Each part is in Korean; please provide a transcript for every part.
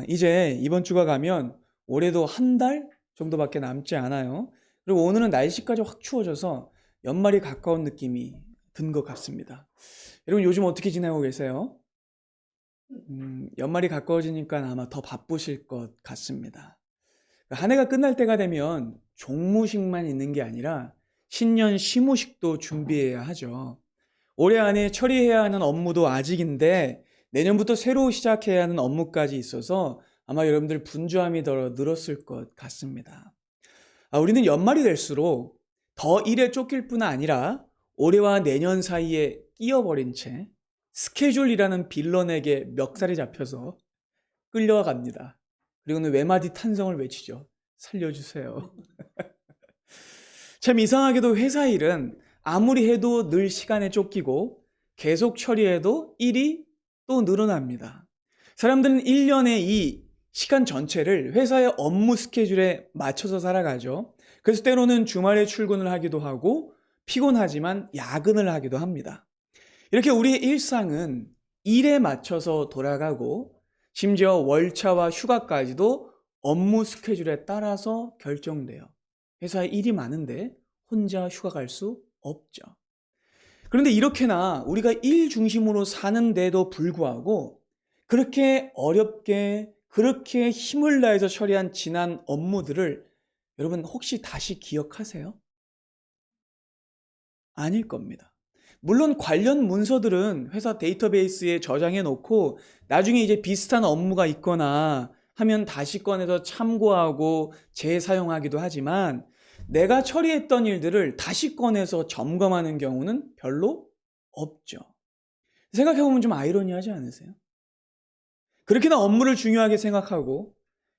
이제 이번 주가 가면 올해도 한 달 정도밖에 남지 않아요. 그리고 오늘은 날씨까지 확 추워져서 연말이 가까운 느낌이 든 것 같습니다. 여러분 요즘 어떻게 지내고 계세요? 연말이 가까워지니까 아마 더 바쁘실 것 같습니다. 한 해가 끝날 때가 되면 종무식만 있는 게 아니라 신년 시무식도 준비해야 하죠. 올해 안에 처리해야 하는 업무도 아직인데 내년부터 새로 시작해야 하는 업무까지 있어서 아마 여러분들 분주함이 더 늘었을 것 같습니다. 우리는 연말이 될수록 더 일에 쫓길 뿐 아니라 올해와 내년 사이에 끼어버린 채 스케줄이라는 빌런에게 멱살이 잡혀서 끌려갑니다. 그리고는 외마디 탄성을 외치죠. 살려주세요. 참 이상하게도 회사 일은 아무리 해도 늘 시간에 쫓기고 계속 처리해도 일이 또 늘어납니다. 사람들은 1년의 이 시간 전체를 회사의 업무 스케줄에 맞춰서 살아가죠. 그래서 때로는 주말에 출근을 하기도 하고 피곤하지만 야근을 하기도 합니다. 이렇게 우리의 일상은 일에 맞춰서 돌아가고 심지어 월차와 휴가까지도 업무 스케줄에 따라서 결정돼요. 회사에 일이 많은데 혼자 휴가 갈 수 없죠. 그런데 이렇게나 우리가 일 중심으로 사는데도 불구하고 그렇게 어렵게 그렇게 힘을 다해서 처리한 지난 업무들을 여러분 혹시 다시 기억하세요? 아닐 겁니다. 물론 관련 문서들은 회사 데이터베이스에 저장해 놓고 나중에 이제 비슷한 업무가 있거나 하면 다시 꺼내서 참고하고 재사용하기도 하지만 내가 처리했던 일들을 다시 꺼내서 점검하는 경우는 별로 없죠. 생각해보면 좀 아이러니하지 않으세요? 그렇게나 업무를 중요하게 생각하고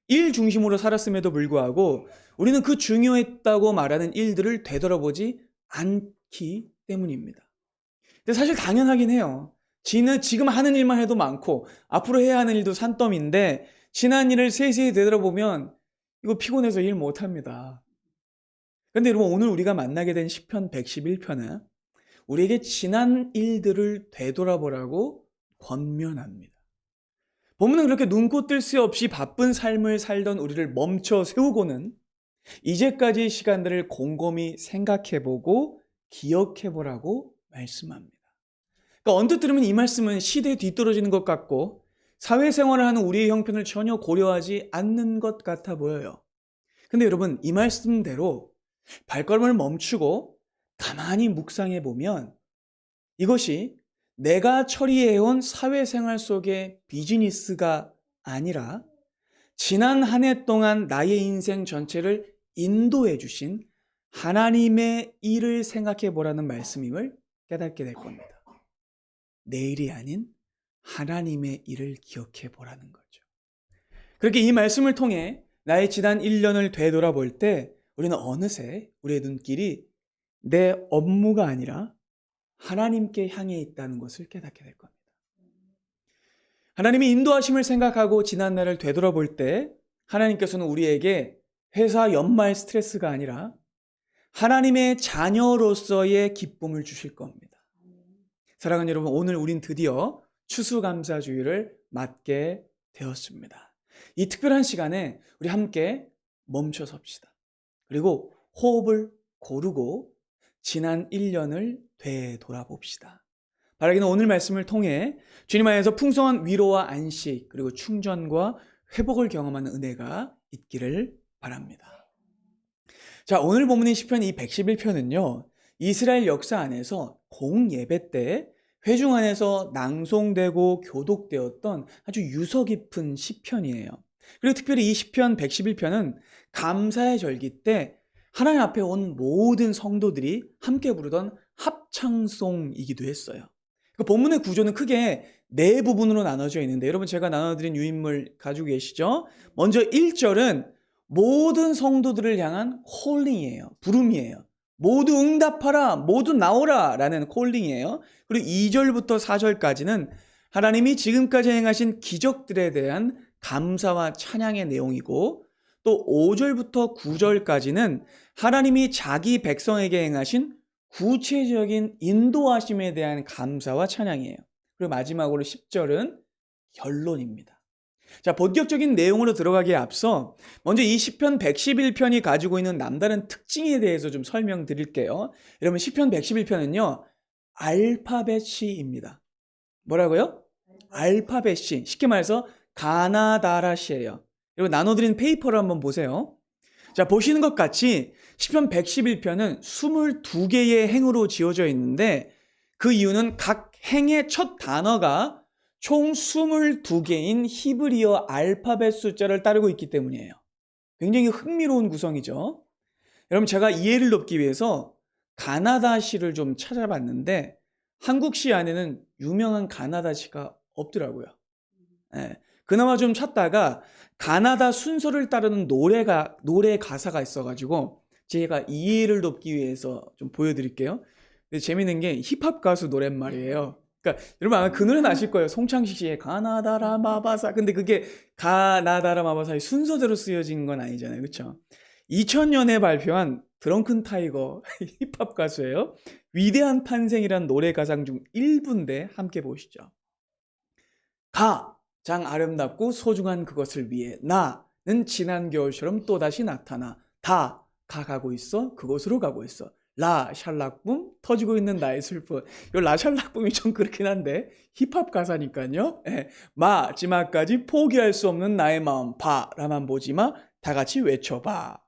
일 중심으로 살았음에도 불구하고 우리는 그 중요했다고 말하는 일들을 되돌아보지 않기 때문입니다. 근데 사실 당연하긴 해요. 지금 하는 일만 해도 많고 앞으로 해야 하는 일도 산더미인데 지난 일을 세세히 되돌아보면 이거 피곤해서 일 못합니다. 근데 여러분 오늘 우리가 만나게 된 시편 111편은 우리에게 지난 일들을 되돌아보라고 권면합니다. 본문은 그렇게 눈코 뜰 새 없이 바쁜 삶을 살던 우리를 멈춰 세우고는 이제까지의 시간들을 곰곰이 생각해보고 기억해보라고 말씀합니다. 그러니까 언뜻 들으면 이 말씀은 시대에 뒤떨어지는 것 같고 사회생활을 하는 우리의 형편을 전혀 고려하지 않는 것 같아 보여요. 근데 여러분 이 말씀대로 발걸음을 멈추고 가만히 묵상해 보면 이것이 내가 처리해온 사회생활 속의 비즈니스가 아니라 지난 한 해 동안 나의 인생 전체를 인도해 주신 하나님의 일을 생각해 보라는 말씀임을 깨닫게 될 겁니다. 내일이 아닌 하나님의 일을 기억해 보라는 거죠. 그렇게 이 말씀을 통해 나의 지난 1년을 되돌아볼 때 우리는 어느새 우리의 눈길이 내 업무가 아니라 하나님께 향해 있다는 것을 깨닫게 될 겁니다. 하나님의 인도하심을 생각하고 지난 날을 되돌아볼 때 하나님께서는 우리에게 회사 연말 스트레스가 아니라 하나님의 자녀로서의 기쁨을 주실 겁니다. 사랑하는 여러분, 오늘 우린 드디어 추수감사주일을 맞게 되었습니다. 이 특별한 시간에 우리 함께 멈춰 섭시다. 그리고 호흡을 고르고 지난 1년을 되돌아봅시다. 바라기는 오늘 말씀을 통해 주님 안에서 풍성한 위로와 안식 그리고 충전과 회복을 경험하는 은혜가 있기를 바랍니다. 자, 오늘 본문인 시편 이 111편은요. 이스라엘 역사 안에서 공예배 때 회중 안에서 낭송되고 교독되었던 아주 유서 깊은 시편이에요. 그리고 특별히 이 시편 111편은 감사의 절기 때 하나님 앞에 온 모든 성도들이 함께 부르던 합창송이기도 했어요. 그 본문의 구조는 크게 네 부분으로 나눠져 있는데 여러분 제가 나눠드린 유인물 가지고 계시죠? 먼저 1절은 모든 성도들을 향한 콜링이에요. 부름이에요. 모두 응답하라, 모두 나오라 라는 콜링이에요. 그리고 2절부터 4절까지는 하나님이 지금까지 행하신 기적들에 대한 감사와 찬양의 내용이고 또 5절부터 9절까지는 하나님이 자기 백성에게 행하신 구체적인 인도하심에 대한 감사와 찬양이에요. 그리고 마지막으로 10절은 결론입니다. 자, 본격적인 내용으로 들어가기에 앞서 먼저 이 시편 111편이 가지고 있는 남다른 특징에 대해서 좀 설명드릴게요. 여러분, 시편 111편은요, 알파벳 시입니다. 뭐라고요? 알파벳 시. 쉽게 말해서 가나다라 시예요. 여러분, 나눠드린 페이퍼를 한번 보세요. 자, 보시는 것 같이 시편 111편은 22개의 행으로 지어져 있는데 그 이유는 각 행의 첫 단어가 총 22개인 히브리어 알파벳 숫자를 따르고 있기 때문이에요. 굉장히 흥미로운 구성이죠. 여러분, 제가 이해를 돕기 위해서 가나다 시를 좀 찾아봤는데 한국 시 안에는 유명한 가나다 시가 없더라고요. 예, 그나마 좀 찾다가 가나다 순서를 따르는 노래 가사가 있어가지고 제가 이해를 돕기 위해서 좀 보여드릴게요. 근데 재밌는 게 힙합 가수 노랫말이에요. 그러니까 여러분 아마 그 노래는 아실 거예요. 송창식 씨의 가나다라 마바사. 근데 그게 가나다라 마바사의 순서대로 쓰여진 건 아니잖아요. 그렇죠? 2000년에 발표한 드렁큰 타이거 힙합 가수예요. 위대한 탄생이란 노래 가상 중 일부인데 함께 보시죠. 가장 아름답고 소중한 그것을 위해 나는 지난 겨울처럼 또다시 나타나 다 가고 있어 그곳으로 가고 있어 라 샬락붐 터지고 있는 나의 슬픔. 이 라 샬락붐이 좀 그렇긴 한데 힙합 가사니까요. 예. 마지막까지 포기할 수 없는 나의 마음 바라만 보지마 다 같이 외쳐봐.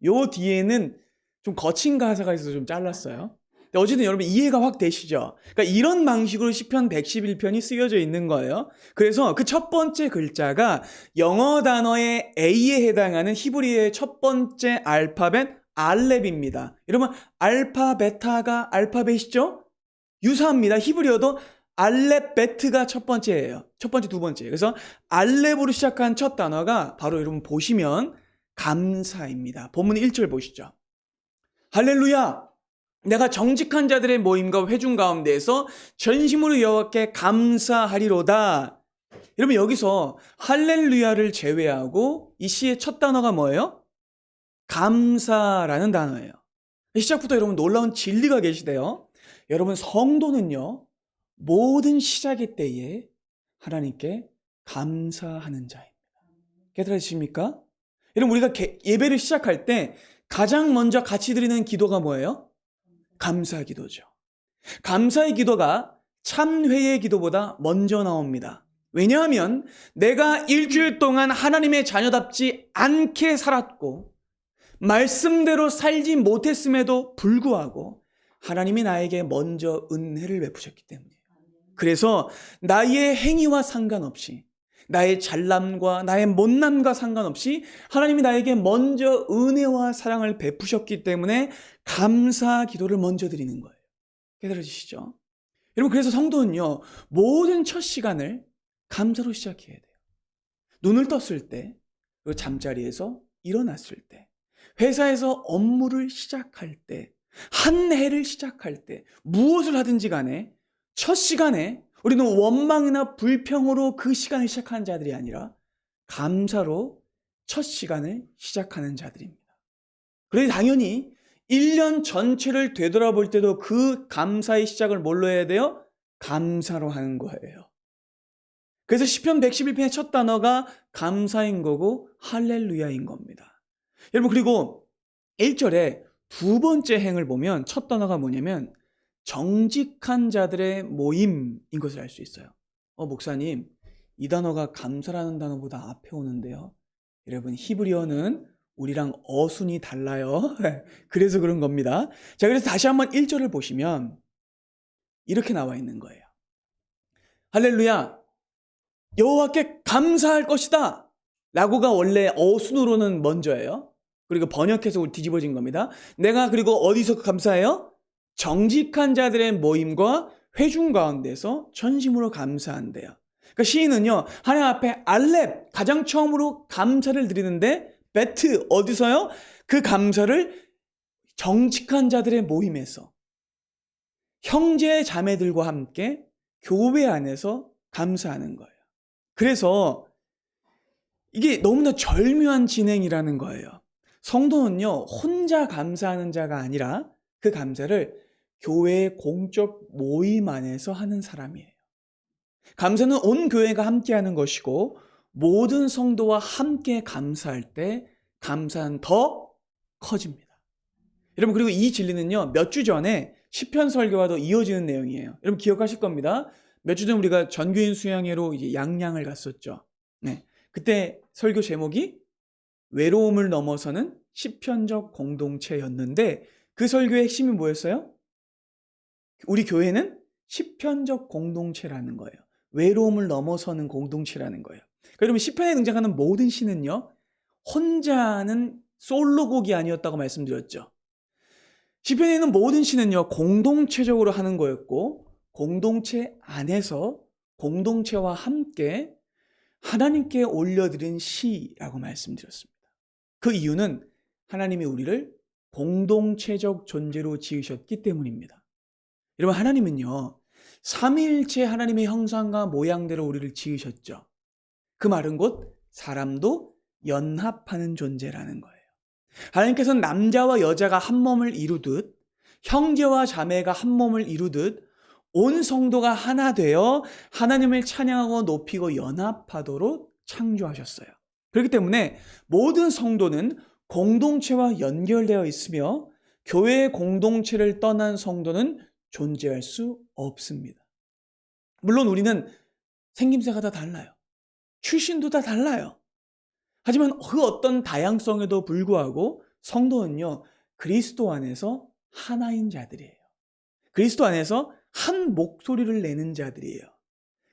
요 뒤에는 좀 거친 가사가 있어서 좀 잘랐어요. 근데 어쨌든 여러분 이해가 확 되시죠? 그러니까 이런 방식으로 시편 111편이 쓰여져 있는 거예요. 그래서 그 첫 번째 글자가 영어 단어의 A에 해당하는 히브리어의 첫 번째 알파벳 알렙입니다. 여러분 알파 베타가 알파벳이죠? 유사합니다. 히브리어도 알렙 베트가 첫 번째예요. 첫 번째, 두 번째. 그래서 알렙으로 시작한 첫 단어가 바로 여러분 보시면 감사입니다. 본문 1절 보시죠. 할렐루야! 내가 정직한 자들의 모임과 회중 가운데에서 전심으로 여호와께 감사하리로다. 여러분 여기서 할렐루야를 제외하고 이 시의 첫 단어가 뭐예요? 감사라는 단어예요. 시작부터 여러분 놀라운 진리가 계시대요. 여러분 성도는요 모든 시작의 때에 하나님께 감사하는 자입니다. 깨달으십니까? 여러분 우리가 예배를 시작할 때 가장 먼저 같이 드리는 기도가 뭐예요? 감사 기도죠. 감사의 기도가 참회의 기도보다 먼저 나옵니다. 왜냐하면 내가 일주일 동안 하나님의 자녀답지 않게 살았고 말씀대로 살지 못했음에도 불구하고 하나님이 나에게 먼저 은혜를 베푸셨기 때문이에요. 그래서 나의 행위와 상관없이 나의 잘남과 나의 못남과 상관없이 하나님이 나에게 먼저 은혜와 사랑을 베푸셨기 때문에 감사 기도를 먼저 드리는 거예요. 깨달으시죠? 여러분 그래서 성도는요 모든 첫 시간을 감사로 시작해야 돼요. 눈을 떴을 때, 그리고 잠자리에서 일어났을 때, 회사에서 업무를 시작할 때, 한 해를 시작할 때, 무엇을 하든지 간에 첫 시간에 우리는 원망이나 불평으로 그 시간을 시작하는 자들이 아니라 감사로 첫 시간을 시작하는 자들입니다. 그래서 당연히 1년 전체를 되돌아볼 때도 그 감사의 시작을 뭘로 해야 돼요? 감사로 하는 거예요. 그래서 시편 111편의 첫 단어가 감사인 거고 할렐루야인 겁니다. 여러분 그리고 1절에 두 번째 행을 보면 첫 단어가 뭐냐면 정직한 자들의 모임인 것을 알 수 있어요. 목사님 이 단어가 감사라는 단어보다 앞에 오는데요. 여러분 히브리어는 우리랑 어순이 달라요. 그래서 그런 겁니다. 자, 그래서 다시 한번 1절을 보시면 이렇게 나와 있는 거예요. 할렐루야 여호와께 감사할 것이다 라고가 원래 어순으로는 먼저예요. 그리고 번역해서 뒤집어진 겁니다. 내가 그리고 어디서 감사해요? 정직한 자들의 모임과 회중 가운데서 전심으로 감사한대요. 그러니까 시인은요 하나님 앞에 알렙 가장 처음으로 감사를 드리는데 베트 어디서요? 그 감사를 정직한 자들의 모임에서 형제 자매들과 함께 교회 안에서 감사하는 거예요. 그래서 이게 너무나 절묘한 진행이라는 거예요. 성도는요 혼자 감사하는 자가 아니라 그 감사를 교회의 공적 모임 안에서 하는 사람이에요. 감사는 온 교회가 함께하는 것이고 모든 성도와 함께 감사할 때 감사는 더 커집니다. 여러분, 그리고 이 진리는요, 몇 주 전에 시편 설교와도 이어지는 내용이에요. 여러분 기억하실 겁니다. 몇 주 전 우리가 전교인 수양회로 이제 양양을 갔었죠. 네. 그때 설교 제목이 외로움을 넘어서는 시편적 공동체였는데 그 설교의 핵심이 뭐였어요? 우리 교회는 시편적 공동체라는 거예요. 외로움을 넘어서는 공동체라는 거예요. 그러면 시편에 등장하는 모든 시는요, 혼자 하는 솔로곡이 아니었다고 말씀드렸죠. 시편에 있는 모든 시는요, 공동체적으로 하는 거였고, 공동체 안에서 공동체와 함께 하나님께 올려드린 시라고 말씀드렸습니다. 그 이유는 하나님이 우리를 공동체적 존재로 지으셨기 때문입니다. 여러분, 하나님은요, 삼위일체 하나님의 형상과 모양대로 우리를 지으셨죠. 그 말은 곧 사람도 연합하는 존재라는 거예요. 하나님께서는 남자와 여자가 한 몸을 이루듯, 형제와 자매가 한 몸을 이루듯 온 성도가 하나 되어 하나님을 찬양하고 높이고 연합하도록 창조하셨어요. 그렇기 때문에 모든 성도는 공동체와 연결되어 있으며 교회의 공동체를 떠난 성도는 존재할 수 없습니다. 물론 우리는 생김새가 다 달라요. 출신도 다 달라요. 하지만 그 어떤 다양성에도 불구하고 성도는요, 그리스도 안에서 하나인 자들이에요. 그리스도 안에서 한 목소리를 내는 자들이에요.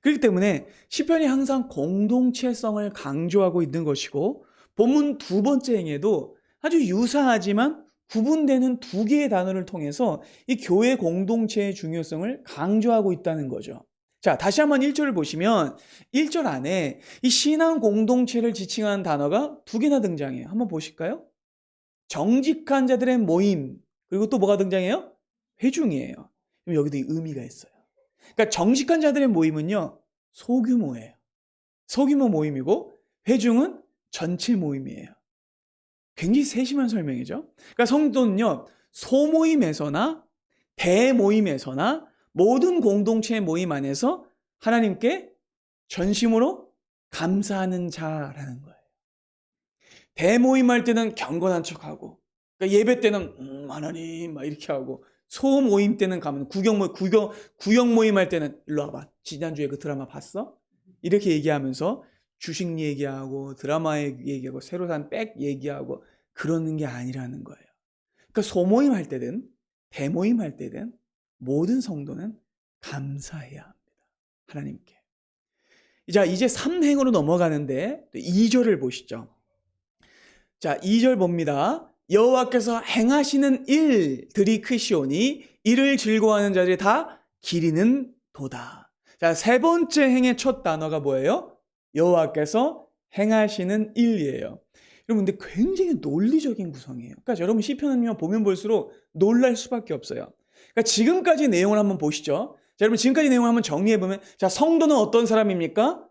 그렇기 때문에 시편이 항상 공동체성을 강조하고 있는 것이고, 본문 두 번째 행에도 아주 유사하지만 구분되는 두 개의 단어를 통해서 이 교회 공동체의 중요성을 강조하고 있다는 거죠. 자, 다시 한번 1절을 보시면 1절 안에 이 신앙 공동체를 지칭하는 단어가 두 개나 등장해요. 한번 보실까요? 정직한 자들의 모임, 그리고 또 뭐가 등장해요? 회중이에요. 여기도 의미가 있어요. 그러니까 정직한 자들의 모임은요, 소규모예요. 소규모 모임이고 회중은 전체 모임이에요. 굉장히 세심한 설명이죠. 그러니까 성도는요, 소모임에서나 대모임에서나 모든 공동체의 모임 안에서 하나님께 전심으로 감사하는 자라는 거예요. 대모임할 때는 경건한 척하고, 그러니까 예배 때는 하나님 막 이렇게 하고, 소모임 때는 가면 구경 모임 할 때는 일로 와봐, 지난주에 그 드라마 봤어? 이렇게 얘기하면서 주식 얘기하고 드라마 얘기하고 새로 산 백 얘기하고 그러는 게 아니라는 거예요. 그러니까 소모임 할 때든 대모임 할 때든 모든 성도는 감사해야 합니다. 하나님께. 자, 이제 3행으로 넘어가는데 2절을 보시죠. 자, 2절 봅니다. 여호와께서 행하시는 일들이 크시오니 이를 즐거워하는 자들이 다 기리는 도다. 자, 세 번째 행의 첫 단어가 뭐예요? 여호와께서 행하시는 일이에요. 여러분, 근데 굉장히 논리적인 구성이에요. 그러니까 여러분 시편은요, 보면 볼수록 놀랄 수밖에 없어요. 그러니까 지금까지 내용을 한번 보시죠. 자, 여러분 지금까지 내용을 한번 정리해보면, 자, 성도는 어떤 사람입니까?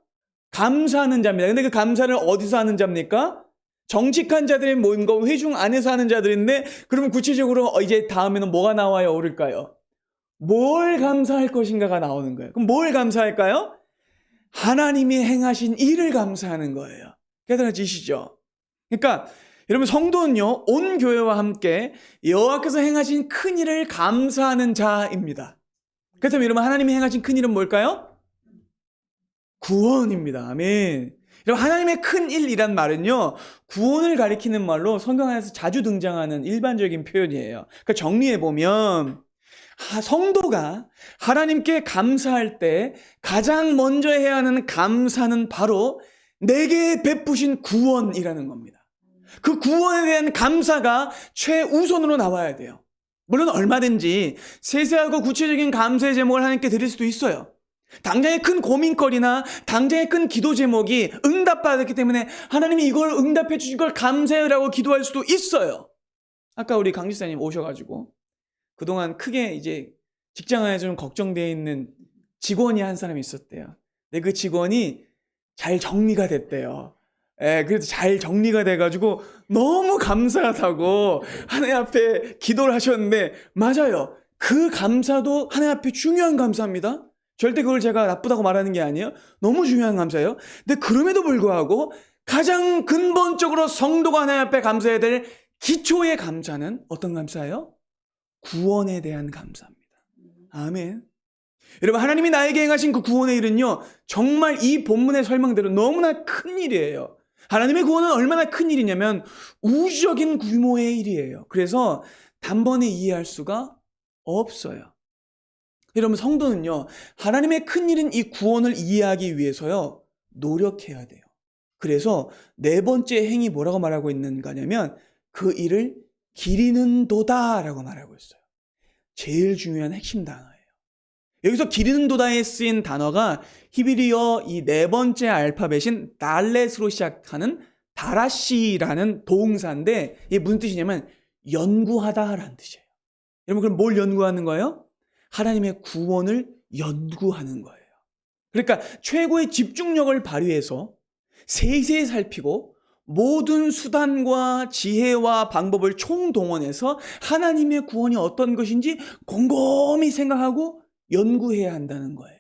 감사하는 자입니다. 근데 그 감사를 어디서 하는 자입니까? 정직한 자들의 모임과 회중 안에서 하는 자들인데, 그러면 구체적으로 이제 다음에는 뭐가 나와야 오를까요? 뭘 감사할 것인가가 나오는 거예요. 그럼 뭘 감사할까요? 하나님이 행하신 일을 감사하는 거예요. 깨달아지시죠? 그러니까 여러분, 성도는요, 온 교회와 함께 여호와께서 행하신 큰 일을 감사하는 자입니다. 그렇다면 여러분, 하나님이 행하신 큰 일은 뭘까요? 구원입니다. 아멘. 여러분, 하나님의 큰 일이란 말은요, 구원을 가리키는 말로 성경 안에서 자주 등장하는 일반적인 표현이에요. 그러니까 정리해보면, 성도가 하나님께 감사할 때 가장 먼저 해야 하는 감사는 바로 내게 베푸신 구원이라는 겁니다. 그 구원에 대한 감사가 최우선으로 나와야 돼요. 물론 얼마든지 세세하고 구체적인 감사의 제목을 하나님께 드릴 수도 있어요. 당장의 큰 고민거리나 당장의 큰 기도 제목이 응답받았기 때문에 하나님이 이걸 응답해 주신 걸 감사해라고 기도할 수도 있어요. 아까 우리 강 집사님 오셔가지고 그동안 크게 이제 직장 안에서 좀 걱정되어 있는 직원이 한 사람이 있었대요. 근데 그 직원이 잘 정리가 됐대요. 그래서 잘 정리가 돼가지고 너무 감사하다고 하나님 앞에 기도를 하셨는데, 맞아요. 그 감사도 하나님 앞에 중요한 감사입니다. 절대 그걸 제가 나쁘다고 말하는 게 아니에요. 너무 중요한 감사예요. 근데 그럼에도 불구하고 가장 근본적으로 성도가 하나님 앞에 감사해야 될 기초의 감사는 어떤 감사예요? 구원에 대한 감사입니다. 아멘. 여러분, 하나님이 나에게 행하신 그 구원의 일은요, 정말 이 본문의 설명대로 너무나 큰 일이에요. 하나님의 구원은 얼마나 큰 일이냐면 우주적인 규모의 일이에요. 그래서 단번에 이해할 수가 없어요. 여러분, 성도는요, 하나님의 큰 일인 이 구원을 이해하기 위해서요, 노력해야 돼요. 그래서 네 번째 행이 뭐라고 말하고 있는가 하냐면 그 일을 기리는 도다라고 말하고 있어요. 제일 중요한 핵심 단어예요. 여기서 기리는 도다에 쓰인 단어가 히브리어 이 네 번째 알파벳인 달렛으로 시작하는 다라시라는 동사인데 이게 무슨 뜻이냐면 연구하다라는 뜻이에요. 여러분, 그럼 뭘 연구하는 거예요? 하나님의 구원을 연구하는 거예요. 그러니까 최고의 집중력을 발휘해서 세세히 살피고 모든 수단과 지혜와 방법을 총동원해서 하나님의 구원이 어떤 것인지 곰곰이 생각하고 연구해야 한다는 거예요.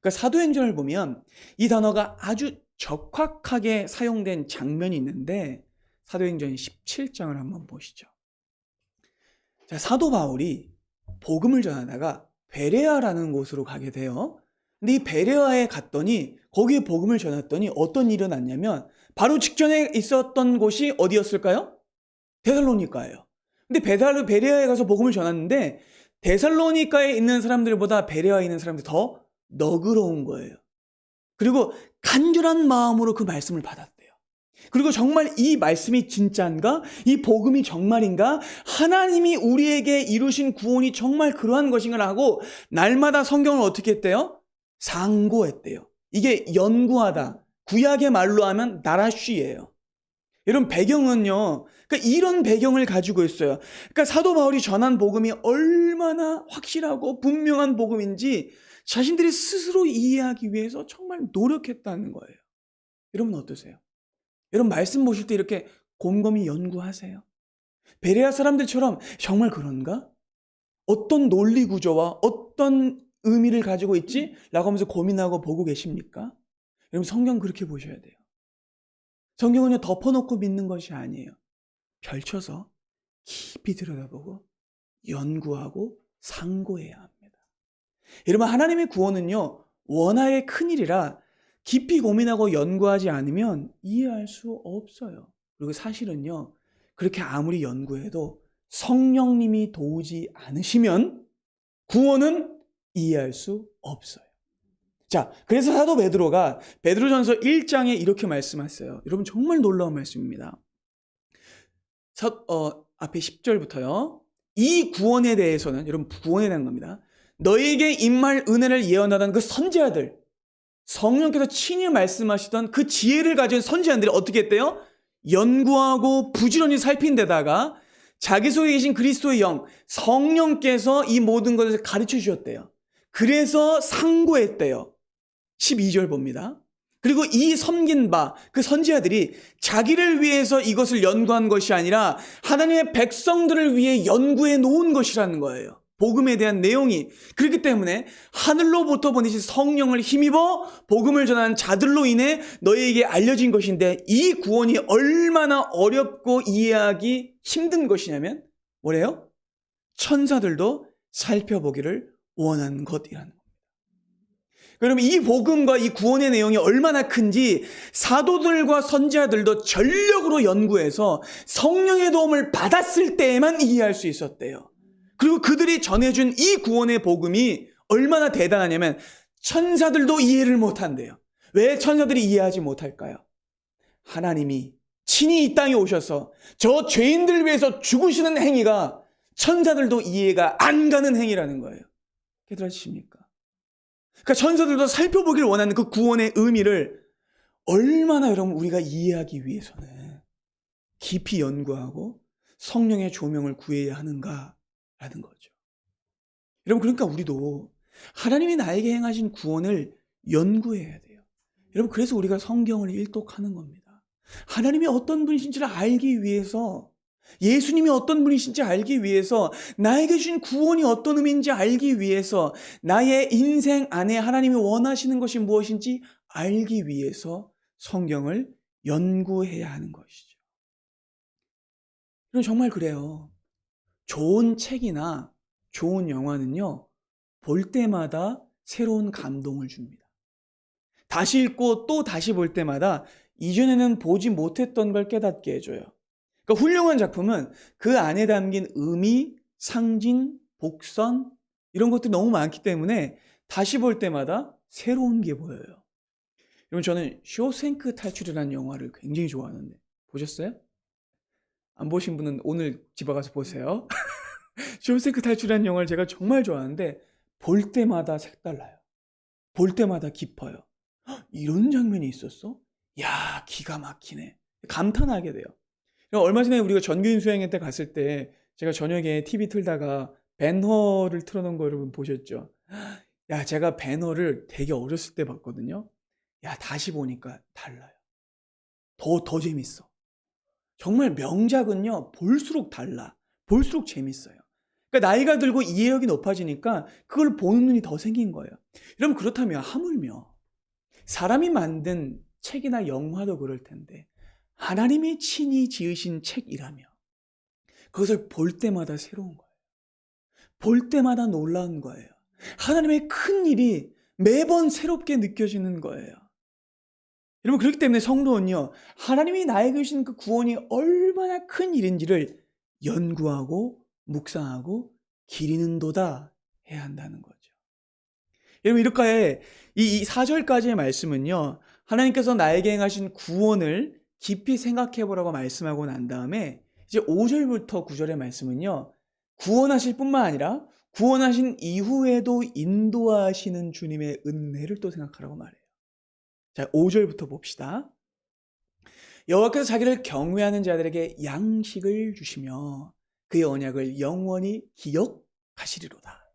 그러니까 사도행전을 보면 이 단어가 아주 적확하게 사용된 장면이 있는데 사도행전 17장을 한번 보시죠. 자, 사도 바울이 복음을 전하다가 베레아라는 곳으로 가게 돼요. 근데 이 베레아에 갔더니 거기에 복음을 전했더니 어떤 일이 일어났냐면 바로 직전에 있었던 곳이 어디였을까요? 데살로니가예요. 근데 베레아에 가서 복음을 전했는데 데살로니가에 있는 사람들보다 베레아에 있는 사람들이 더 너그러운 거예요. 그리고 간절한 마음으로 그 말씀을 받았대요. 그리고 정말 이 말씀이 진짜인가? 이 복음이 정말인가? 하나님이 우리에게 이루신 구원이 정말 그러한 것인가 하고 날마다 성경을 어떻게 했대요? 상고했대요. 이게 연구하다. 구약의 말로 하면 나라쉬예요. 이런 배경은요, 그러니까 이런 배경을 가지고 있어요. 그러니까 사도 바울이 전한 복음이 얼마나 확실하고 분명한 복음인지 자신들이 스스로 이해하기 위해서 정말 노력했다는 거예요. 여러분 어떠세요? 여러분 말씀 보실 때 이렇게 곰곰이 연구하세요. 베레아 사람들처럼 정말 그런가? 어떤 논리 구조와 어떤 의미를 가지고 있지? 라고 하면서 고민하고 보고 계십니까? 여러분 성경 그렇게 보셔야 돼요. 성경은요 덮어놓고 믿는 것이 아니에요. 펼쳐서 깊이 들여다보고 연구하고 상고해야 합니다. 여러분 하나님의 구원은요 워낙에 큰일이라 깊이 고민하고 연구하지 않으면 이해할 수 없어요. 그리고 사실은요 그렇게 아무리 연구해도 성령님이 도우지 않으시면 구원은 이해할 수 없어요. 자, 그래서 사도 베드로가 베드로전서 1장에 이렇게 말씀하셨어요. 여러분 정말 놀라운 말씀입니다. 앞에 10절부터요. 이 구원에 대해서는 여러분 구원에 대한 겁니다. 너에게 임할 은혜를 예언하던 그 선지자들, 성령께서 친히 말씀하시던 그 지혜를 가진 선지자들이 어떻게 했대요? 연구하고 부지런히 살핀 데다가 자기 속에 계신 그리스도의 영, 성령께서 이 모든 것을 가르쳐 주셨대요. 그래서 상고했대요. 12절 봅니다. 그리고 이 섬긴 바, 그 선지자들이 자기를 위해서 이것을 연구한 것이 아니라 하나님의 백성들을 위해 연구해 놓은 것이라는 거예요. 복음에 대한 내용이. 그렇기 때문에 하늘로부터 보내신 성령을 힘입어 복음을 전하는 자들로 인해 너희에게 알려진 것인데 이 구원이 얼마나 어렵고 이해하기 힘든 것이냐면 뭐래요? 천사들도 살펴보기를 원한 것이라는 겁니다. 그러면 이 복음과 이 구원의 내용이 얼마나 큰지 사도들과 선지자들도 전력으로 연구해서 성령의 도움을 받았을 때에만 이해할 수 있었대요. 그리고 그들이 전해준 이 구원의 복음이 얼마나 대단하냐면 천사들도 이해를 못한대요. 왜 천사들이 이해하지 못할까요? 하나님이 친히 이 땅에 오셔서 저 죄인들 위해서 죽으시는 행위가 천사들도 이해가 안 가는 행위라는 거예요. 깨달으십니까? 그러니까 천사들도 살펴보기를 원하는 그 구원의 의미를 얼마나 여러분 우리가 이해하기 위해서는 깊이 연구하고 성령의 조명을 구해야 하는가라는 거죠. 여러분 그러니까 우리도 하나님이 나에게 행하신 구원을 연구해야 돼요. 여러분 그래서 우리가 성경을 일독하는 겁니다. 하나님이 어떤 분이신지를 알기 위해서 예수님이 어떤 분이신지 알기 위해서, 나에게 주신 구원이 어떤 의미인지 알기 위해서, 나의 인생 안에 하나님이 원하시는 것이 무엇인지 알기 위해서 성경을 연구해야 하는 것이죠. 그럼 정말 그래요. 좋은 책이나 좋은 영화는요, 볼 때마다 새로운 감동을 줍니다. 다시 읽고 또 다시 볼 때마다 이전에는 보지 못했던 걸 깨닫게 해줘요. 그러니까 훌륭한 작품은 그 안에 담긴 의미, 상징, 복선 이런 것들이 너무 많기 때문에 다시 볼 때마다 새로운 게 보여요. 여러분, 저는 쇼생크 탈출이라는 영화를 굉장히 좋아하는데 보셨어요? 안 보신 분은 오늘 집에 가서 보세요. 쇼생크 탈출이라는 영화를 제가 정말 좋아하는데 볼 때마다 색달라요. 볼 때마다 깊어요. 이런 장면이 있었어? 야, 기가 막히네. 감탄하게 돼요. 얼마 전에 우리가 전교인 수행회 때 갔을 때 제가 저녁에 TV 틀다가 배너를 틀어놓은 거 여러분 보셨죠? 야, 제가 배너를 되게 어렸을 때 봤거든요. 야, 다시 보니까 달라요. 더 재밌어. 정말 명작은요, 볼수록 달라. 볼수록 재밌어요. 그러니까 나이가 들고 이해력이 높아지니까 그걸 보는 눈이 더 생긴 거예요. 여러분, 그렇다면 하물며 사람이 만든 책이나 영화도 그럴 텐데 하나님이 친히 지으신 책이라며 그것을 볼 때마다 새로운 거예요. 볼 때마다 놀라운 거예요. 하나님의 큰 일이 매번 새롭게 느껴지는 거예요. 여러분, 그렇기 때문에 성도는요, 하나님이 나에게 주신 그 구원이 얼마나 큰 일인지를 연구하고 묵상하고 기리는도다 해야 한다는 거죠. 여러분, 이렇게 이 4절까지의 말씀은요, 하나님께서 나에게 행하신 구원을 깊이 생각해 보라고 말씀하고 난 다음에 이제 5절부터 9절의 말씀은요, 구원하실 뿐만 아니라 구원하신 이후에도 인도하시는 주님의 은혜를 또 생각하라고 말해요. 자, 5절부터 봅시다. 여호와께서 자기를 경외하는 자들에게 양식을 주시며 그의 언약을 영원히 기억하시리로다.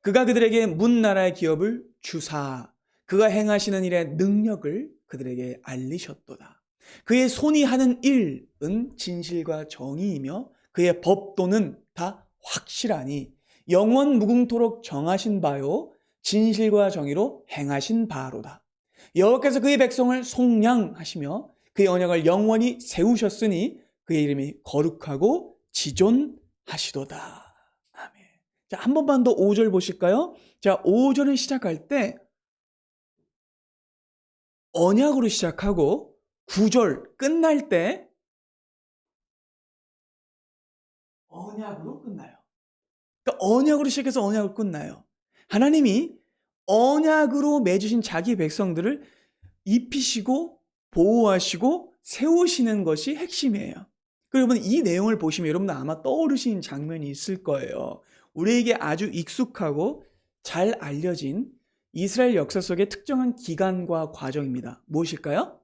그가 그들에게 문 나라의 기업을 주사 그가 행하시는 일의 능력을 그들에게 알리셨도다. 그의 손이 하는 일은 진실과 정의이며 그의 법도는 다 확실하니 영원 무궁토록 정하신 바요 진실과 정의로 행하신 바로다. 여호와께서 그의 백성을 속량하시며 그의 언약을 영원히 세우셨으니 그의 이름이 거룩하고 지존하시도다. 아멘. 자, 한 번만 더 5절 보실까요? 자, 5절을 시작할 때 언약으로 시작하고 9절 끝날 때 언약으로 끝나요. 그러니까 언약으로 시작해서 언약으로 끝나요. 하나님이 언약으로 맺으신 자기 백성들을 입히시고 보호하시고 세우시는 것이 핵심이에요. 여러분, 이 내용을 보시면 여러분들 아마 떠오르시는 장면이 있을 거예요. 우리에게 아주 익숙하고 잘 알려진 이스라엘 역사 속의 특정한 기간과 과정입니다. 무엇일까요?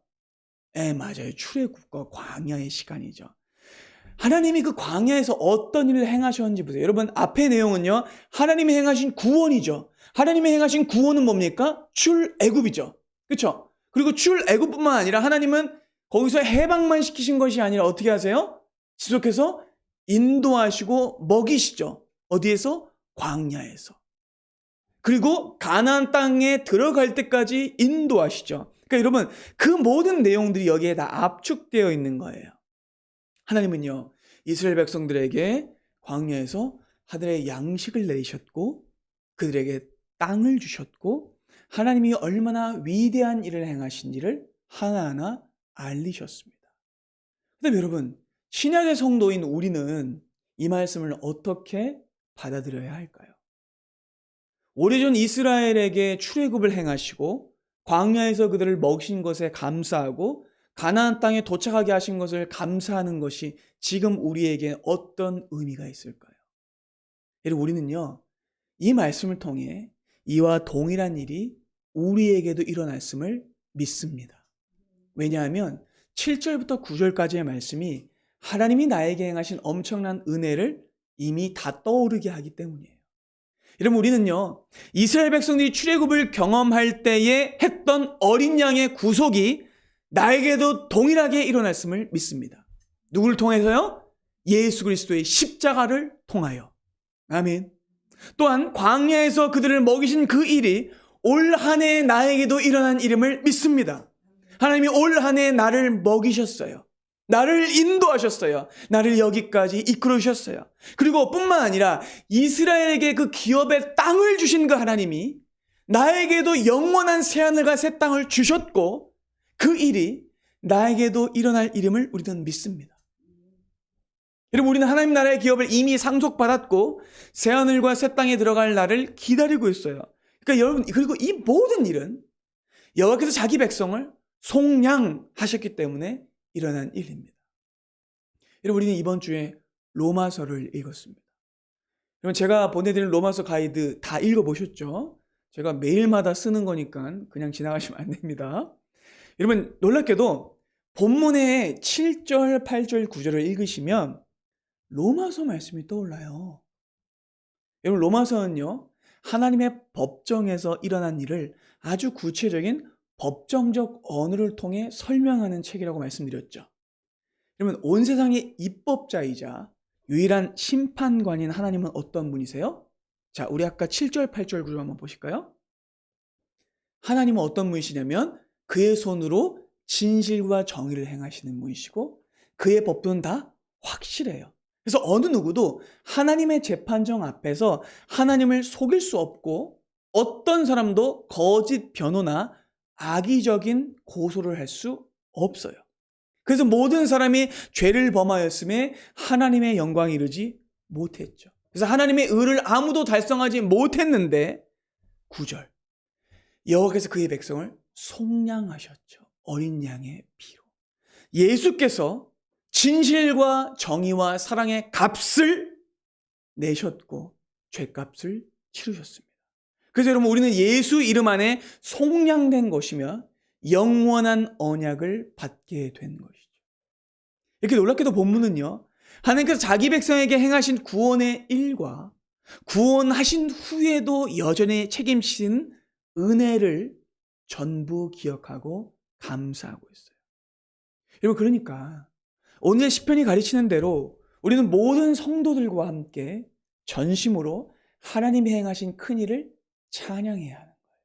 맞아요. 출애굽과 광야의 시간이죠. 하나님이 그 광야에서 어떤 일을 행하셨는지 보세요. 여러분, 앞의 내용은요, 하나님이 행하신 구원이죠. 하나님이 행하신 구원은 뭡니까? 출애굽이죠. 그렇죠? 그리고 출애굽뿐만 아니라 하나님은 거기서 해방만 시키신 것이 아니라 어떻게 하세요? 지속해서 인도하시고 먹이시죠. 어디에서? 광야에서. 그리고 가나안 땅에 들어갈 때까지 인도하시죠. 그러니까 여러분, 그 모든 내용들이 여기에 다 압축되어 있는 거예요. 하나님은요, 이스라엘 백성들에게 광야에서 하늘의 양식을 내리셨고 그들에게 땅을 주셨고 하나님이 얼마나 위대한 일을 행하신지를 하나하나 알리셨습니다. 그런데 여러분, 신약의 성도인 우리는 이 말씀을 어떻게 받아들여야 할까요? 오래전 이스라엘에게 출애굽을 행하시고 광야에서 그들을 먹이신 것에 감사하고 가나안 땅에 도착하게 하신 것을 감사하는 것이 지금 우리에게 어떤 의미가 있을까요? 여러분, 우리는요, 이 말씀을 통해 이와 동일한 일이 우리에게도 일어났음을 믿습니다. 왜냐하면 7절부터 9절까지의 말씀이 하나님이 나에게 행하신 엄청난 은혜를 이미 다 떠오르게 하기 때문이에요. 여러분, 우리는요, 이스라엘 백성들이 출애굽을 경험할 때에 했던 어린 양의 구속이 나에게도 동일하게 일어났음을 믿습니다. 누구를 통해서요? 예수 그리스도의 십자가를 통하여. 아멘. 또한 광야에서 그들을 먹이신 그 일이 올 한 해 나에게도 일어난 일임을 믿습니다. 하나님이 올 한 해 나를 먹이셨어요. 나를 인도하셨어요. 나를 여기까지 이끌으셨어요. 그리고 뿐만 아니라 이스라엘에게 그 기업의 땅을 주신 그 하나님이 나에게도 영원한 새하늘과 새 땅을 주셨고 그 일이 나에게도 일어날 일임을 우리는 믿습니다. 여러분, 우리는 하나님 나라의 기업을 이미 상속받았고 새하늘과 새 땅에 들어갈 날을 기다리고 있어요. 그러니까 여러분, 그리고 이 모든 일은 여호와께서 자기 백성을 속량하셨기 때문에 일어난 일입니다. 여러분, 우리는 이번 주에 로마서를 읽었습니다. 여러분, 제가 보내드린 로마서 가이드 다 읽어보셨죠? 제가 매일마다 쓰는 거니까 그냥 지나가시면 안 됩니다. 여러분, 놀랍게도 본문의 7절, 8절, 9절을 읽으시면 로마서 말씀이 떠올라요. 여러분, 로마서는요, 하나님의 법정에서 일어난 일을 아주 구체적인 법정적 언어를 통해 설명하는 책이라고 말씀드렸죠. 여러분, 온 세상의 입법자이자 유일한 심판관인 하나님은 어떤 분이세요? 자, 우리 아까 7절, 8절, 9절 한번 보실까요? 하나님은 어떤 분이시냐면 그의 손으로 진실과 정의를 행하시는 분이시고 그의 법도는 다 확실해요. 그래서 어느 누구도 하나님의 재판정 앞에서 하나님을 속일 수 없고 어떤 사람도 거짓 변호나 악의적인 고소를 할 수 없어요. 그래서 모든 사람이 죄를 범하였음에 하나님의 영광에 이르지 못했죠. 그래서 하나님의 의를 아무도 달성하지 못했는데 9절 여호와께서 그의 백성을 속량하셨죠. 어린 양의 피로. 예수께서 진실과 정의와 사랑의 값을 내셨고 죄값을 치르셨습니다. 그래서 여러분, 우리는 예수 이름 안에 속량된 것이며 영원한 언약을 받게 된 것이죠. 이렇게 놀랍게도 본문은요, 하나님께서 자기 백성에게 행하신 구원의 일과 구원하신 후에도 여전히 책임지신 은혜를 전부 기억하고 감사하고 있어요. 여러분, 그러니까 오늘 시편이 가르치는 대로 우리는 모든 성도들과 함께 전심으로 하나님이 행하신 큰 일을 찬양해야 하는 거예요.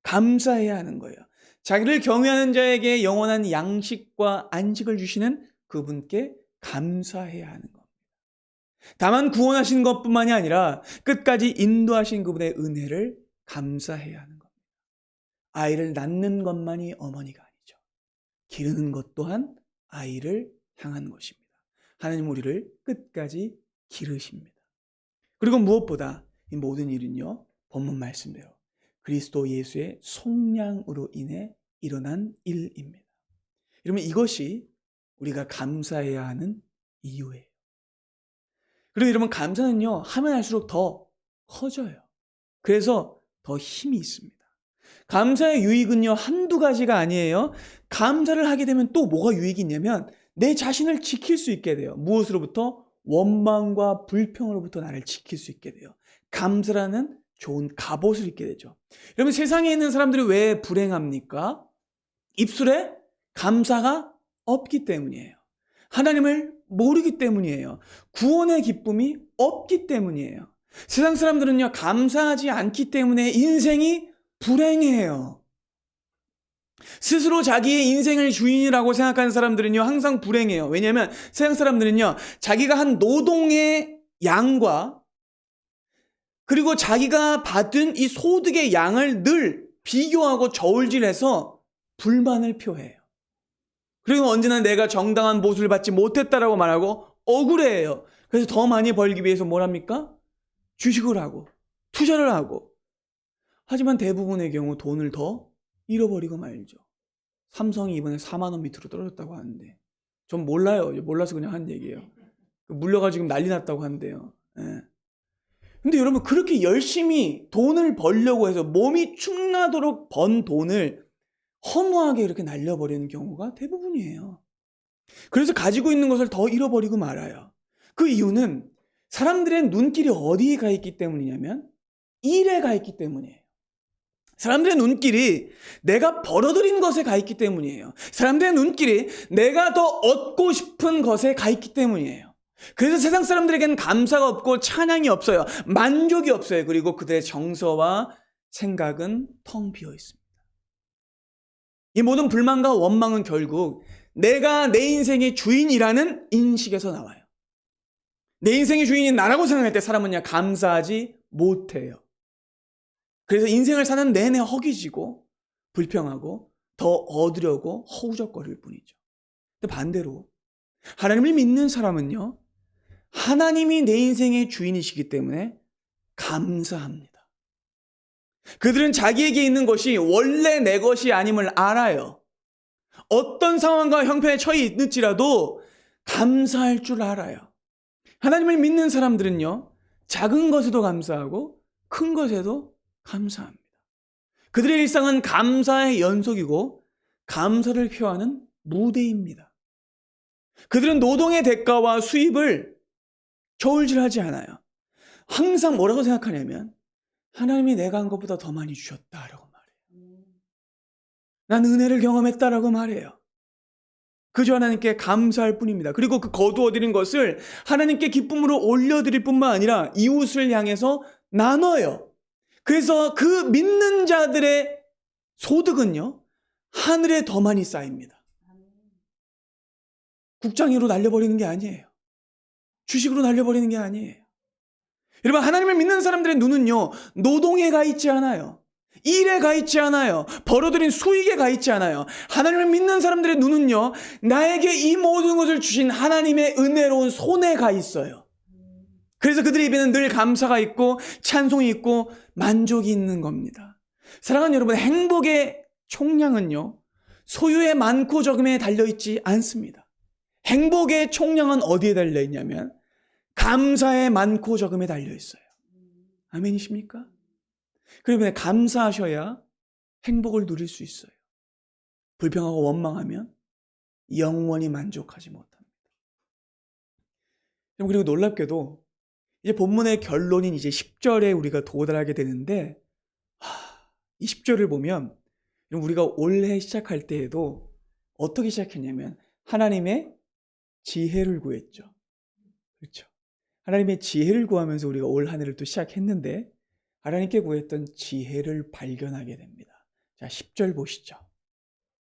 감사해야 하는 거예요. 자기를 경외하는 자에게 영원한 양식과 안식을 주시는 그분께 감사해야 하는 겁니다. 다만 구원하신 것뿐만이 아니라 끝까지 인도하신 그분의 은혜를 감사해야 하는 겁니다. 아이를 낳는 것만이 어머니가 아니죠. 기르는 것 또한 아이를 향한 것입니다. 하나님 우리를 끝까지 기르십니다. 그리고 무엇보다 이 모든 일은요, 본문 말씀대로 그리스도 예수의 속량으로 인해 일어난 일입니다. 여러분, 이것이 우리가 감사해야 하는 이유예요. 그리고 여러분, 감사는요, 하면 할수록 더 커져요. 그래서 더 힘이 있습니다. 감사의 유익은요, 한두 가지가 아니에요. 감사를 하게 되면 또 뭐가 유익이 있냐면 내 자신을 지킬 수 있게 돼요. 무엇으로부터? 원망과 불평으로부터 나를 지킬 수 있게 돼요. 감사라는 좋은 갑옷을 입게 되죠. 여러분, 세상에 있는 사람들이 왜 불행합니까? 입술에 감사가 없기 때문이에요. 하나님을 모르기 때문이에요. 구원의 기쁨이 없기 때문이에요. 세상 사람들은요, 감사하지 않기 때문에 인생이 불행해요. 스스로 자기의 인생을 주인이라고 생각하는 사람들은요, 항상 불행해요. 왜냐하면 세상 사람들은요, 자기가 한 노동의 양과 그리고 자기가 받은 이 소득의 양을 늘 비교하고 저울질해서 불만을 표해요. 그리고 언제나 내가 정당한 보수를 받지 못했다라고 말하고 억울해해요. 그래서 더 많이 벌기 위해서 뭘 합니까? 주식을 하고 투자를 하고. 하지만 대부분의 경우 돈을 더 잃어버리고 말죠. 삼성이 이번에 4만 원 밑으로 떨어졌다고 하는데 전 몰라요. 몰라서 그냥 한 얘기예요. 물려가지고 난리 났다고 하는데요. 예. 근데 여러분, 그렇게 열심히 돈을 벌려고 해서 몸이 축나도록 번 돈을 허무하게 이렇게 날려버리는 경우가 대부분이에요. 그래서 가지고 있는 것을 더 잃어버리고 말아요. 그 이유는 사람들의 눈길이 어디에 가 있기 때문이냐면 일에 가 있기 때문이에요. 사람들의 눈길이 내가 벌어들인 것에 가 있기 때문이에요. 사람들의 눈길이 내가 더 얻고 싶은 것에 가 있기 때문이에요. 그래서 세상 사람들에게는 감사가 없고 찬양이 없어요. 만족이 없어요. 그리고 그들의 정서와 생각은 텅 비어 있습니다. 이 모든 불만과 원망은 결국 내가 내 인생의 주인이라는 인식에서 나와요. 내 인생의 주인이 나라고 생각할 때 사람은 감사하지 못해요. 그래서 인생을 사는 내내 허기지고 불평하고 더 얻으려고 허우적거릴 뿐이죠. 근데 반대로 하나님을 믿는 사람은요, 하나님이 내 인생의 주인이시기 때문에 감사합니다. 그들은 자기에게 있는 것이 원래 내 것이 아님을 알아요. 어떤 상황과 형편에 처해 있을지라도 감사할 줄 알아요. 하나님을 믿는 사람들은요, 작은 것에도 감사하고 큰 것에도 감사합니다. 그들의 일상은 감사의 연속이고 감사를 표하는 무대입니다. 그들은 노동의 대가와 수입을 저울질하지 않아요. 항상 뭐라고 생각하냐면 하나님이 내가 한 것보다 더 많이 주셨다라고 말해요. 난 은혜를 경험했다라고 말해요. 그저 하나님께 감사할 뿐입니다. 그리고 그 거두어드린 것을 하나님께 기쁨으로 올려드릴 뿐만 아니라 이웃을 향해서 나눠요. 그래서 그 믿는 자들의 소득은요, 하늘에 더 많이 쌓입니다. 국장으로 날려버리는 게 아니에요. 주식으로 날려버리는 게 아니에요. 여러분, 하나님을 믿는 사람들의 눈은요, 노동에 가 있지 않아요. 일에 가 있지 않아요. 벌어들인 수익에 가 있지 않아요. 하나님을 믿는 사람들의 눈은요, 나에게 이 모든 것을 주신 하나님의 은혜로운 손에 가 있어요. 그래서 그들의 입에는 늘 감사가 있고 찬송이 있고 만족이 있는 겁니다. 사랑하는 여러분, 행복의 총량은요, 소유의 많고 적음에 달려있지 않습니다. 행복의 총량은 어디에 달려있냐면 감사의 많고 적음에 달려있어요. 아멘이십니까? 그러면 감사하셔야 행복을 누릴 수 있어요. 불평하고 원망하면 영원히 만족하지 못합니다. 그리고 놀랍게도 이제 본문의 결론인 이제 10절에 우리가 도달하게 되는데, 이 10절을 보면 우리가 올해 시작할 때에도 어떻게 시작했냐면 하나님의 지혜를 구했죠. 그렇죠. 하나님의 지혜를 구하면서 우리가 올 한 해를 또 시작했는데 하나님께 구했던 지혜를 발견하게 됩니다. 자, 10절 보시죠.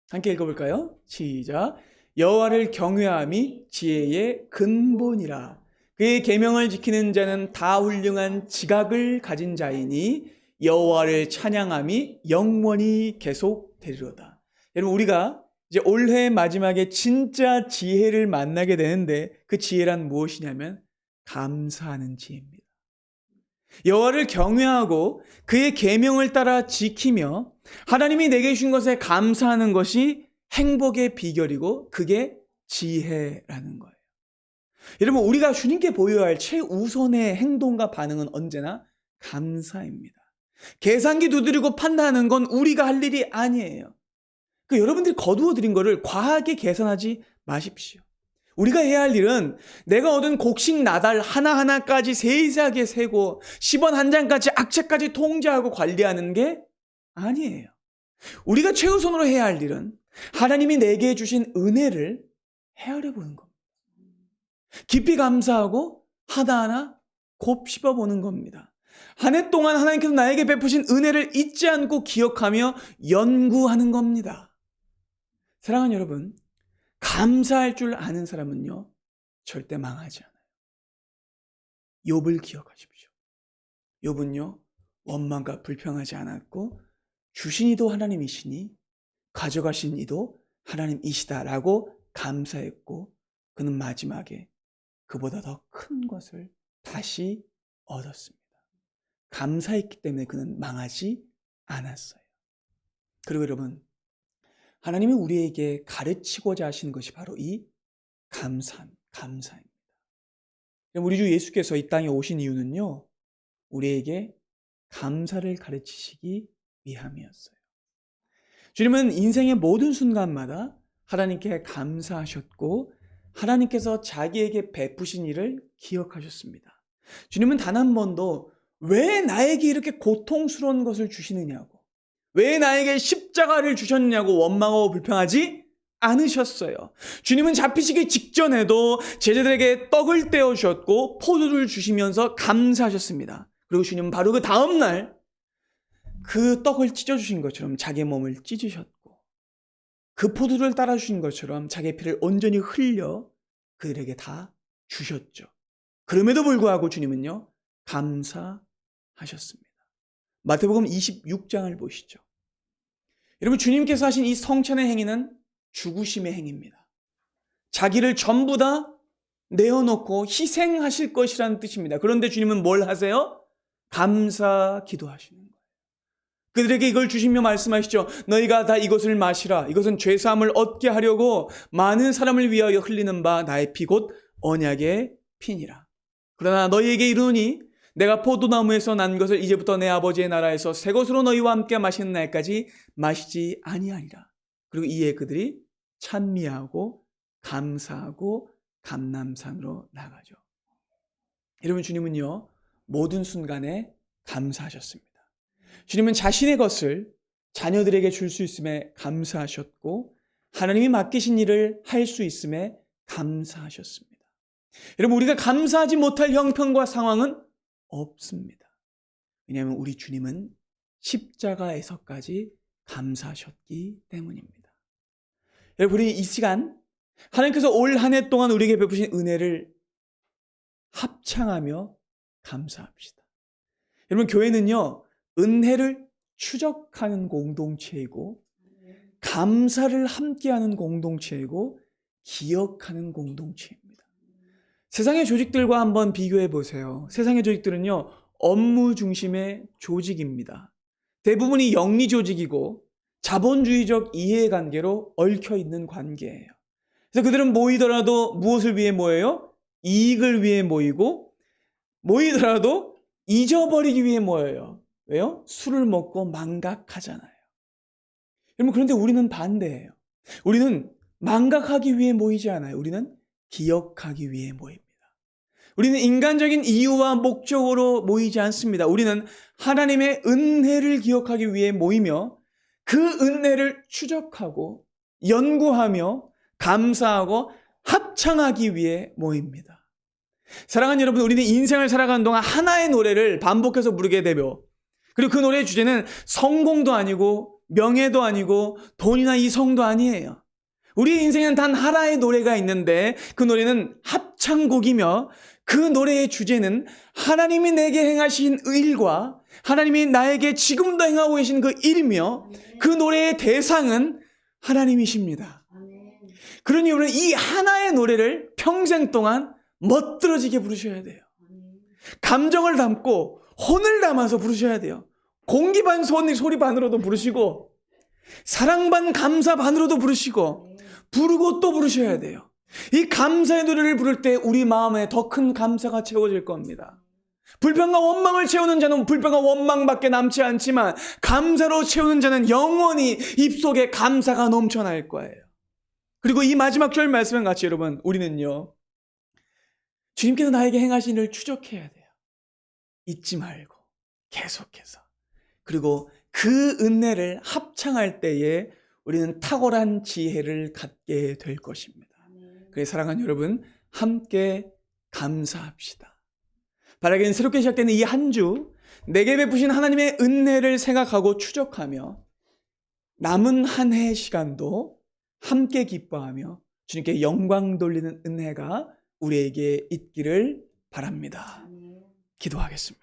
함께 읽어볼까요? 시작. 여호와를 경외함이 지혜의 근본이라. 그의 계명을 지키는 자는 다 훌륭한 지각을 가진 자이니 여호와를 찬양함이 영원히 계속되리로다. 여러분, 우리가 이제 올해 마지막에 진짜 지혜를 만나게 되는데 그 지혜란 무엇이냐면 감사하는 지혜입니다. 여호와를 경외하고 그의 계명을 따라 지키며 하나님이 내게 주신 것에 감사하는 것이 행복의 비결이고 그게 지혜라는 거예요. 여러분, 우리가 주님께 보여야 할 최우선의 행동과 반응은 언제나 감사입니다. 계산기 두드리고 판단하는 건 우리가 할 일이 아니에요. 여러분들이 거두어드린 거를 과하게 계산하지 마십시오. 우리가 해야 할 일은 내가 얻은 곡식 나달 하나하나까지 세세하게 세고 10원 한 장까지 악재까지 통제하고 관리하는 게 아니에요. 우리가 최우선으로 해야 할 일은 하나님이 내게 주신 은혜를 헤아려 보는 겁니다. 깊이 감사하고 하나하나 곱씹어 보는 겁니다. 한 해 동안 하나님께서 나에게 베푸신 은혜를 잊지 않고 기억하며 연구하는 겁니다. 사랑하는 여러분, 감사할 줄 아는 사람은요, 절대 망하지 않아요. 욥을 기억하십시오. 욥은요, 원망과 불평하지 않았고 주신 이도 하나님이시니 가져가신 이도 하나님이시다라고 감사했고 그는 마지막에 그보다 더 큰 것을 다시 얻었습니다. 감사했기 때문에 그는 망하지 않았어요. 그리고 여러분, 하나님이 우리에게 가르치고자 하시는 것이 바로 이 감사입니다. 우리 주 예수께서 이 땅에 오신 이유는요, 우리에게 감사를 가르치시기 위함이었어요. 주님은 인생의 모든 순간마다 하나님께 감사하셨고 하나님께서 자기에게 베푸신 일을 기억하셨습니다. 주님은 단 한 번도 왜 나에게 이렇게 고통스러운 것을 주시느냐고, 왜 나에게 십자가를 주셨냐고 원망하고 불평하지 않으셨어요. 주님은 잡히시기 직전에도 제자들에게 떡을 떼어주셨고 포도를 주시면서 감사하셨습니다. 그리고 주님은 바로 그 다음날 그 떡을 찢어주신 것처럼 자기의 몸을 찢으셨고 그 포도를 따라주신 것처럼 자기의 피를 온전히 흘려 그들에게 다 주셨죠. 그럼에도 불구하고 주님은요, 감사하셨습니다. 마태복음 26장을 보시죠. 여러분, 주님께서 하신 이 성찬의 행위는 죽으심의 행위입니다. 자기를 전부 다 내어놓고 희생하실 것이라는 뜻입니다. 그런데 주님은 뭘 하세요? 감사 기도하시는 거예요. 그들에게 이걸 주시며 말씀하시죠. 너희가 다 이것을 마시라. 이것은 죄사함을 얻게 하려고 많은 사람을 위하여 흘리는 바 나의 피 곧 언약의 피니라. 그러나 너희에게 이르노니 내가 포도나무에서 난 것을 이제부터 내 아버지의 나라에서 새 것으로 너희와 함께 마시는 날까지 마시지 아니하리라. 그리고 이에 그들이 찬미하고 감사하고 감람산으로 나가죠. 여러분, 주님은요, 모든 순간에 감사하셨습니다. 주님은 자신의 것을 자녀들에게 줄 수 있음에 감사하셨고 하나님이 맡기신 일을 할 수 있음에 감사하셨습니다. 여러분, 우리가 감사하지 못할 형편과 상황은 없습니다. 왜냐하면 우리 주님은 십자가에서까지 감사하셨기 때문입니다. 여러분, 우리 이 시간 하나님께서 올 한 해 동안 우리에게 베푸신 은혜를 합창하며 감사합시다. 여러분, 교회는요, 은혜를 추적하는 공동체이고 감사를 함께하는 공동체이고 기억하는 공동체입니다. 세상의 조직들과 한번 비교해 보세요. 세상의 조직들은요, 업무 중심의 조직입니다. 대부분이 영리 조직이고 자본주의적 이해관계로 얽혀 있는 관계예요. 그래서 그들은 모이더라도 무엇을 위해 모여요? 이익을 위해 모이고 모이더라도 잊어버리기 위해 모여요. 왜요? 술을 먹고 망각하잖아요. 여러분, 그런데 우리는 반대예요. 우리는 망각하기 위해 모이지 않아요. 우리는 기억하기 위해 모입니다. 우리는 인간적인 이유와 목적으로 모이지 않습니다. 우리는 하나님의 은혜를 기억하기 위해 모이며 그 은혜를 추적하고 연구하며 감사하고 합창하기 위해 모입니다. 사랑하는 여러분, 우리는 인생을 살아가는 동안 하나의 노래를 반복해서 부르게 되며 그리고 그 노래의 주제는 성공도 아니고 명예도 아니고 돈이나 이성도 아니에요. 우리의 인생엔 단 하나의 노래가 있는데 그 노래는 합창곡이며 그 노래의 주제는 하나님이 내게 행하신 일과 하나님이 나에게 지금도 행하고 계신 그 일이며 그 노래의 대상은 하나님이십니다. 그러니 우리는 이 하나의 노래를 평생 동안 멋들어지게 부르셔야 돼요. 감정을 담고 혼을 담아서 부르셔야 돼요. 공기 반 소리 반으로도 부르시고 사랑 반 감사 반으로도 부르시고 부르고 또 부르셔야 돼요. 이 감사의 노래를 부를 때 우리 마음에 더 큰 감사가 채워질 겁니다. 불평과 원망을 채우는 자는 불평과 원망밖에 남지 않지만 감사로 채우는 자는 영원히 입속에 감사가 넘쳐날 거예요. 그리고 이 마지막 절 말씀은 같이 여러분, 우리는요, 주님께서 나에게 행하신 일을 추적해야 돼요. 잊지 말고 계속해서. 그리고 그 은혜를 합창할 때에 우리는 탁월한 지혜를 갖게 될 것입니다. 그래서 사랑하는 여러분, 함께 감사합시다. 바라기는 새롭게 시작되는 이 한 주 내게 베푸신 하나님의 은혜를 생각하고 추적하며 남은 한 해의 시간도 함께 기뻐하며 주님께 영광 돌리는 은혜가 우리에게 있기를 바랍니다. 기도하겠습니다.